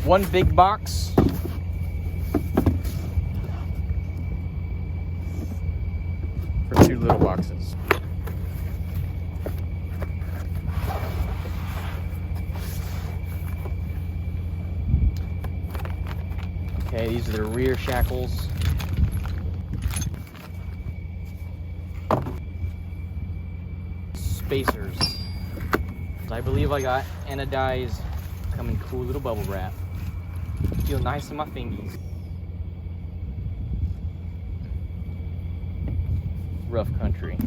One big box. For 2 little boxes. Okay, these are the rear shackles. Spacers. I believe I got anodized, come in cool little bubble wrap. Feel nice in my fingies. Rough country.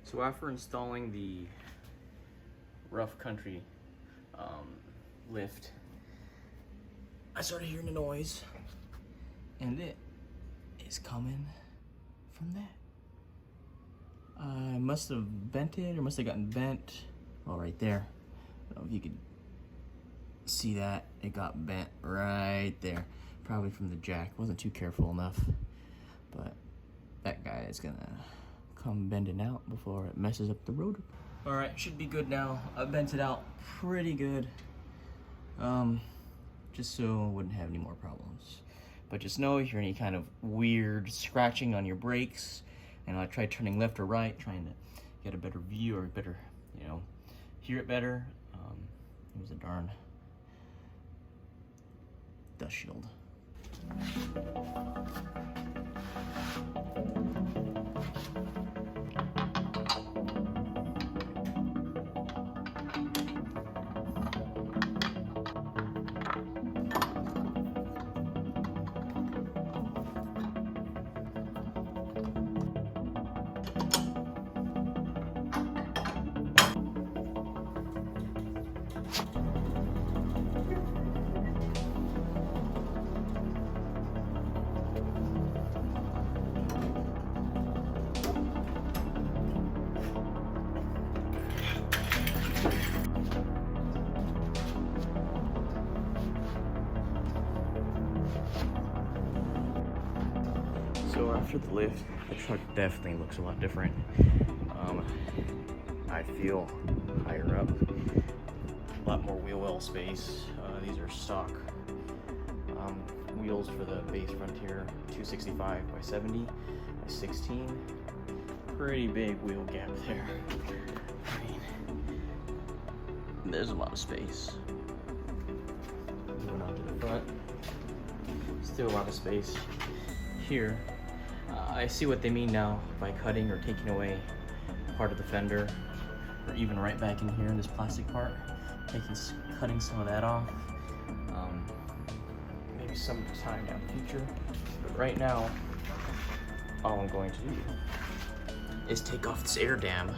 So after installing the rough country lift, I started hearing a noise, and it is coming from that. I must have bent it, or must have gotten bent. Oh, right there. I don't know if you could see that. It got bent right there. Probably from the jack. Wasn't too careful enough. But that guy is gonna come bending out before it messes up the rotor. All right, should be good now. I bent it out pretty good, just so I wouldn't have any more problems. But just know if you're any kind of weird scratching on your brakes, and I tried turning left or right, trying to get a better view or better, hear it better. It was a darn dust shield. So after the lift, the truck definitely looks a lot different. I feel higher up, a lot more wheel well space. These are stock wheels for the base Frontier, 265 by 70 by 16. Pretty big wheel gap there. I mean, there's a lot of space. Moving on to the front, still a lot of space here. I see what they mean now by cutting or taking away part of the fender, or even right back in here in this plastic part, cutting some of that off. Maybe some time down the future, but right now, all I'm going to do is take off this air dam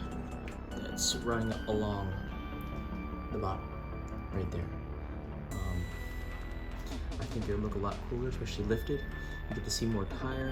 that's running along the bottom, right there. I think it'll look a lot cooler, especially lifted. You get to see more tire.